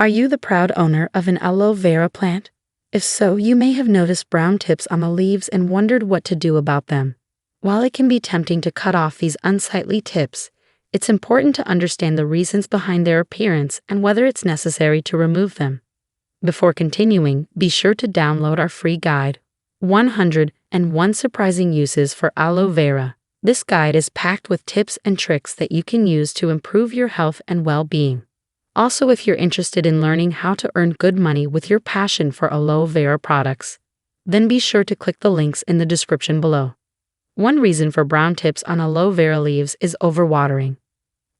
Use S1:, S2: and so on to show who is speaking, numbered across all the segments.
S1: Are you the proud owner of an aloe vera plant? If so, you may have noticed brown tips on the leaves and wondered what to do about them. While it can be tempting to cut off these unsightly tips, it's important to understand the reasons behind their appearance and whether it's necessary to remove them. Before continuing, be sure to download our free guide, 101 Surprising Uses for Aloe Vera. This guide is packed with tips and tricks that you can use to improve your health and well-being. Also, if you're interested in learning how to earn good money with your passion for aloe vera products, then be sure to click the links in the description below. One reason for brown tips on aloe vera leaves is overwatering.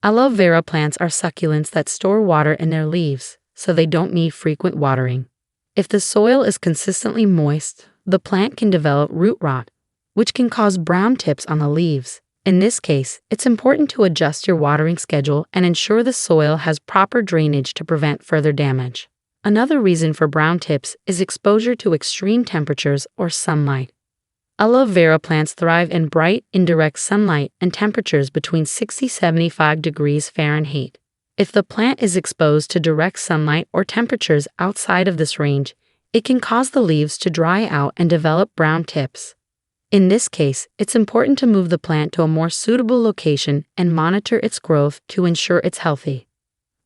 S1: Aloe vera plants are succulents that store water in their leaves, so they don't need frequent watering. If the soil is consistently moist, the plant can develop root rot, which can cause brown tips on the leaves. In this case, it's important to adjust your watering schedule and ensure the soil has proper drainage to prevent further damage. Another reason for brown tips is exposure to extreme temperatures or sunlight. Aloe vera plants thrive in bright, indirect sunlight and temperatures between 60–75 degrees Fahrenheit. If the plant is exposed to direct sunlight or temperatures outside of this range, it can cause the leaves to dry out and develop brown tips. In this case, it's important to move the plant to a more suitable location and monitor its growth to ensure it's healthy.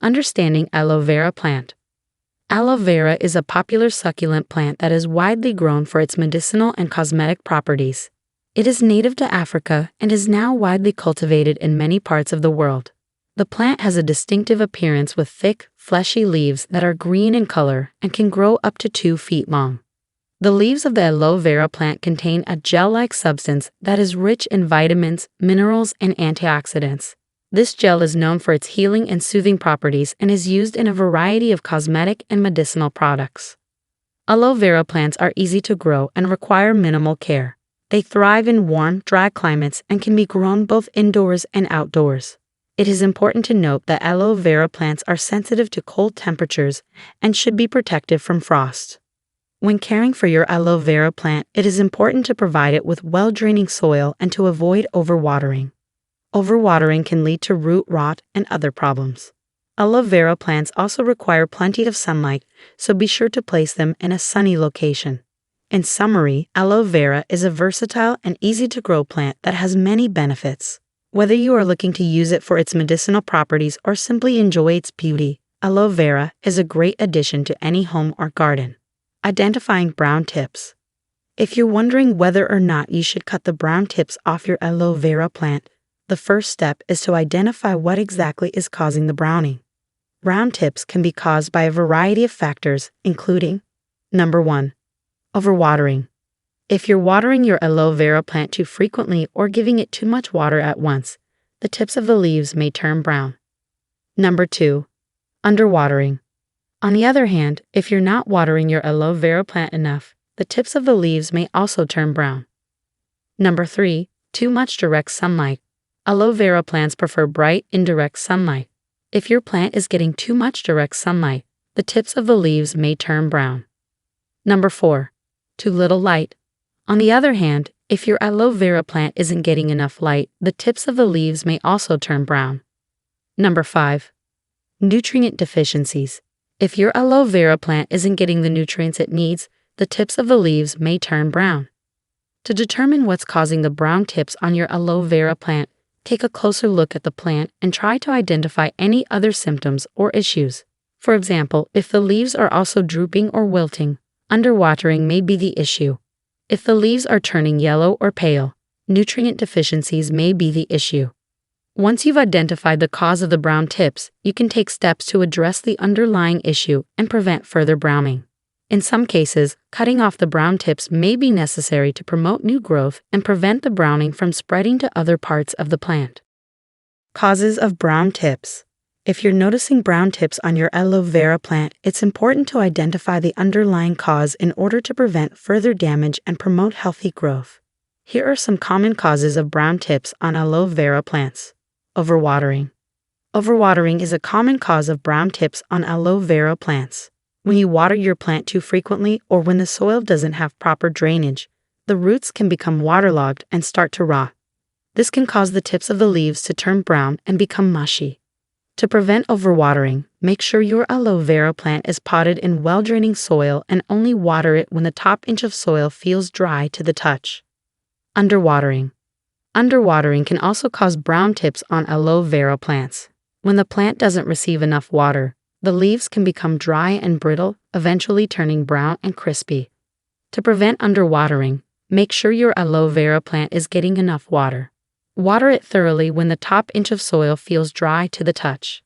S1: Understanding aloe vera plant. Aloe vera is a popular succulent plant that is widely grown for its medicinal and cosmetic properties. It is native to Africa and is now widely cultivated in many parts of the world. The plant has a distinctive appearance with thick, fleshy leaves that are green in color and can grow up to 2 feet long. The leaves of the aloe vera plant contain a gel-like substance that is rich in vitamins, minerals, and antioxidants. This gel is known for its healing and soothing properties and is used in a variety of cosmetic and medicinal products. Aloe vera plants are easy to grow and require minimal care. They thrive in warm, dry climates and can be grown both indoors and outdoors. It is important to note that aloe vera plants are sensitive to cold temperatures and should be protected from frost. When caring for your aloe vera plant, it is important to provide it with well-draining soil and to avoid overwatering. Overwatering can lead to root rot and other problems. Aloe vera plants also require plenty of sunlight, so be sure to place them in a sunny location. In summary, aloe vera is a versatile and easy-to-grow plant that has many benefits. Whether you are looking to use it for its medicinal properties or simply enjoy its beauty, aloe vera is a great addition to any home or garden. Identifying brown tips. If you're wondering whether or not you should cut the brown tips off your aloe vera plant, the first step is to identify what exactly is causing the browning. Brown tips can be caused by a variety of factors, including: Number 1. Overwatering. If you're watering your aloe vera plant too frequently or giving it too much water at once, the tips of the leaves may turn brown. Number 2. Underwatering. On the other hand, if you're not watering your aloe vera plant enough, the tips of the leaves may also turn brown. Number 3. Too much direct sunlight. Aloe vera plants prefer bright, indirect sunlight. If your plant is getting too much direct sunlight, the tips of the leaves may turn brown. Number 4. Too little light. On the other hand, if your aloe vera plant isn't getting enough light, the tips of the leaves may also turn brown. Number 5. Nutrient deficiencies. If your aloe vera plant isn't getting the nutrients it needs, the tips of the leaves may turn brown. To determine what's causing the brown tips on your aloe vera plant, take a closer look at the plant and try to identify any other symptoms or issues. For example, if the leaves are also drooping or wilting, underwatering may be the issue. If the leaves are turning yellow or pale, nutrient deficiencies may be the issue. Once you've identified the cause of the brown tips, you can take steps to address the underlying issue and prevent further browning. In some cases, cutting off the brown tips may be necessary to promote new growth and prevent the browning from spreading to other parts of the plant. Causes of brown tips. If you're noticing brown tips on your aloe vera plant, it's important to identify the underlying cause in order to prevent further damage and promote healthy growth. Here are some common causes of brown tips on aloe vera plants. Overwatering. Overwatering is a common cause of brown tips on aloe vera plants. When you water your plant too frequently or when the soil doesn't have proper drainage, the roots can become waterlogged and start to rot. This can cause the tips of the leaves to turn brown and become mushy. To prevent overwatering, make sure your aloe vera plant is potted in well-draining soil and only water it when the top inch of soil feels dry to the touch. Underwatering. Underwatering can also cause brown tips on aloe vera plants. When the plant doesn't receive enough water, the leaves can become dry and brittle, eventually turning brown and crispy. To prevent underwatering, make sure your aloe vera plant is getting enough water. Water it thoroughly when the top inch of soil feels dry to the touch.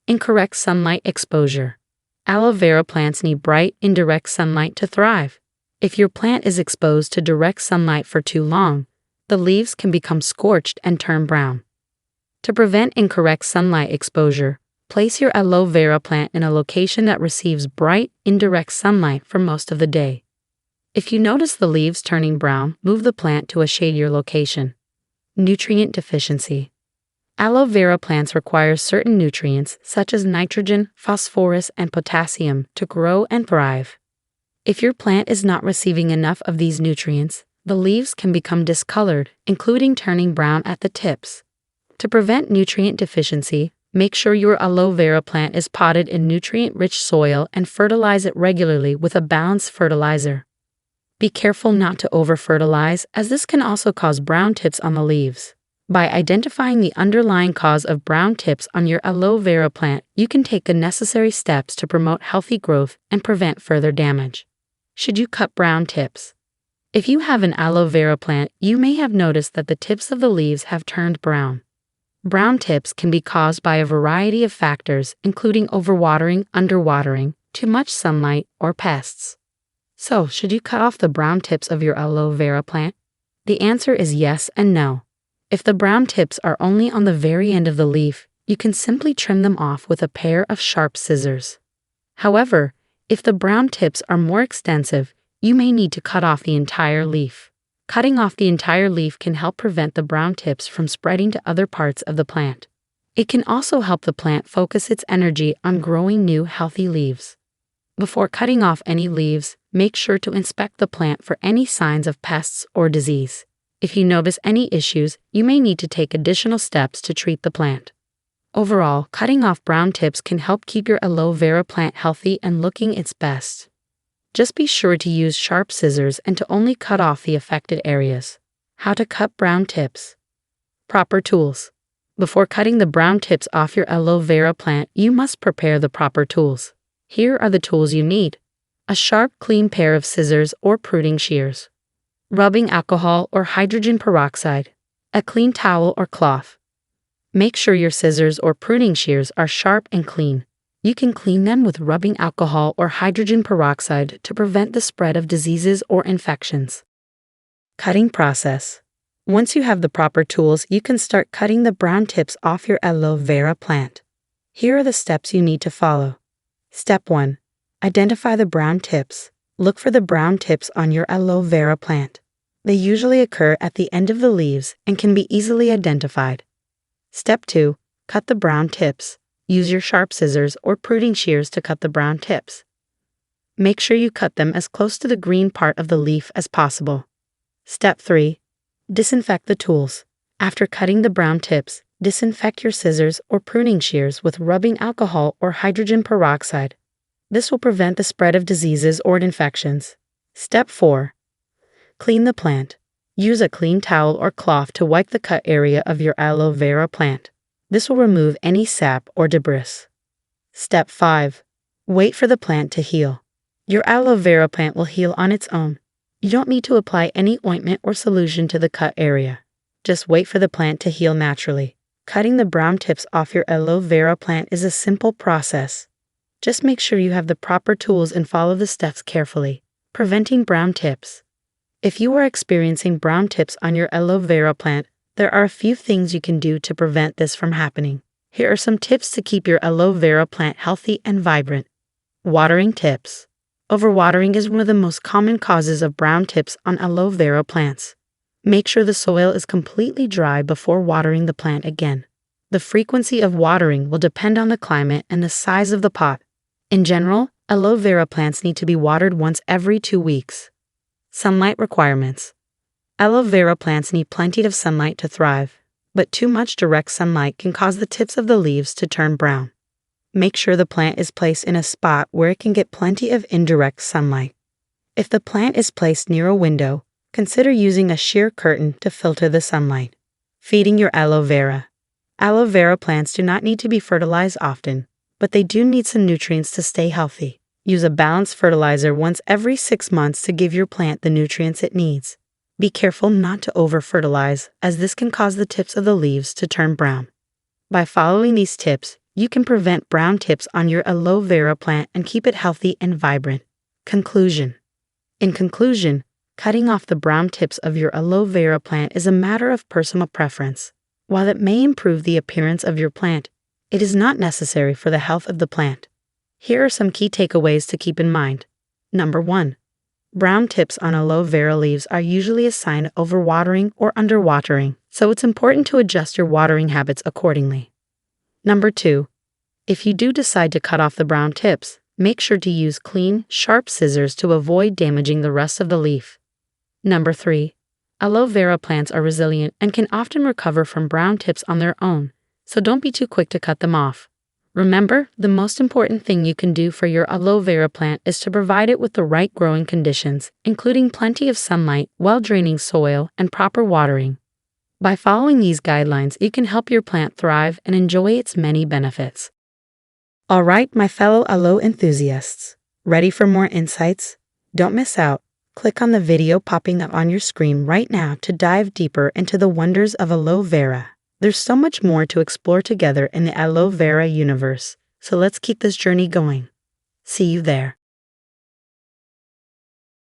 S1: Incorrect sunlight exposure. Aloe vera plants need bright, indirect sunlight to thrive. If your plant is exposed to direct sunlight for too long, the leaves can become scorched and turn brown. To prevent incorrect sunlight exposure, place your aloe vera plant in a location that receives bright, indirect sunlight for most of the day. If you notice the leaves turning brown, move the plant to a shadier location. Nutrient deficiency. Aloe vera plants require certain nutrients such as nitrogen, phosphorus, and potassium to grow and thrive. If your plant is not receiving enough of these nutrients, the leaves can become discolored, including turning brown at the tips. To prevent nutrient deficiency, make sure your aloe vera plant is potted in nutrient-rich soil and fertilize it regularly with a balanced fertilizer. Be careful not to over-fertilize, as this can also cause brown tips on the leaves. By identifying the underlying cause of brown tips on your aloe vera plant, you can take the necessary steps to promote healthy growth and prevent further damage. Should you cut brown tips? If you have an aloe vera plant, you may have noticed that the tips of the leaves have turned brown. Brown tips can be caused by a variety of factors, including overwatering, underwatering, too much sunlight, or pests. So, should you cut off the brown tips of your aloe vera plant? The answer is yes and no. If the brown tips are only on the very end of the leaf, you can simply trim them off with a pair of sharp scissors. However, if the brown tips are more extensive, you may need to cut off the entire leaf. Cutting off the entire leaf can help prevent the brown tips from spreading to other parts of the plant. It can also help the plant focus its energy on growing new healthy leaves. Before cutting off any leaves, make sure to inspect the plant for any signs of pests or disease. If you notice any issues, you may need to take additional steps to treat the plant. Overall, cutting off brown tips can help keep your aloe vera plant healthy and looking its best. Just be sure to use sharp scissors and to only cut off the affected areas. How to cut brown tips. Proper tools. Before cutting the brown tips off your aloe vera plant, you must prepare the proper tools. Here are the tools you need. A sharp, clean pair of scissors or pruning shears. Rubbing alcohol or hydrogen peroxide. A clean towel or cloth. Make sure your scissors or pruning shears are sharp and clean. You can clean them with rubbing alcohol or hydrogen peroxide to prevent the spread of diseases or infections. Cutting process. Once you have the proper tools, you can start cutting the brown tips off your aloe vera plant. Here are the steps you need to follow. Step 1. Identify the brown tips. Look for the brown tips on your aloe vera plant. They usually occur at the end of the leaves and can be easily identified. Step 2. Cut the brown tips. Use your sharp scissors or pruning shears to cut the brown tips. Make sure you cut them as close to the green part of the leaf as possible. Step 3. Disinfect the tools. After cutting the brown tips, disinfect your scissors or pruning shears with rubbing alcohol or hydrogen peroxide. This will prevent the spread of diseases or infections. Step 4. Clean the plant. Use a clean towel or cloth to wipe the cut area of your aloe vera plant. This will remove any sap or debris. Step 5. Wait for the plant to heal. Your aloe vera plant will heal on its own. You don't need to apply any ointment or solution to the cut area. Just wait for the plant to heal naturally. Cutting the brown tips off your aloe vera plant is a simple process. Just make sure you have the proper tools and follow the steps carefully. Preventing brown tips. If you are experiencing brown tips on your aloe vera plant, there are a few things you can do to prevent this from happening. Here are some tips to keep your aloe vera plant healthy and vibrant. Watering tips. Overwatering is one of the most common causes of brown tips on aloe vera plants. Make sure the soil is completely dry before watering the plant again. The frequency of watering will depend on the climate and the size of the pot. In general, aloe vera plants need to be watered once every 2 weeks. Sunlight requirements. Aloe vera plants need plenty of sunlight to thrive. but too much direct sunlight can cause the tips of the leaves to turn brown. Make sure the plant is placed in a spot where it can get plenty of indirect sunlight. If the plant is placed near a window, consider using a sheer curtain to filter the sunlight. Feeding your aloe vera. Aloe vera plants do not need to be fertilized often, but they do need some nutrients to stay healthy. Use a balanced fertilizer once every 6 months to give your plant the nutrients it needs. Be careful not to over-fertilize, as this can cause the tips of the leaves to turn brown. By following these tips, you can prevent brown tips on your aloe vera plant and keep it healthy and vibrant. Conclusion. In conclusion, cutting off the brown tips of your aloe vera plant is a matter of personal preference. While it may improve the appearance of your plant, it is not necessary for the health of the plant. Here are some key takeaways to keep in mind. Number 1. Brown tips on aloe vera leaves are usually a sign of overwatering or underwatering, so it's important to adjust your watering habits accordingly. Number 2. If you do decide to cut off the brown tips, make sure to use clean, sharp scissors to avoid damaging the rest of the leaf. Number 3. Aloe vera plants are resilient and can often recover from brown tips on their own, so don't be too quick to cut them off. Remember, the most important thing you can do for your aloe vera plant is to provide it with the right growing conditions, including plenty of sunlight, well-draining soil, and proper watering. By following these guidelines, you can help your plant thrive and enjoy its many benefits. All right, my fellow aloe enthusiasts, ready for more insights? Don't miss out. Click on the video popping up on your screen right now to dive deeper into the wonders of aloe vera. There's so much more to explore together in the aloe vera universe, so let's keep this journey going. See you there.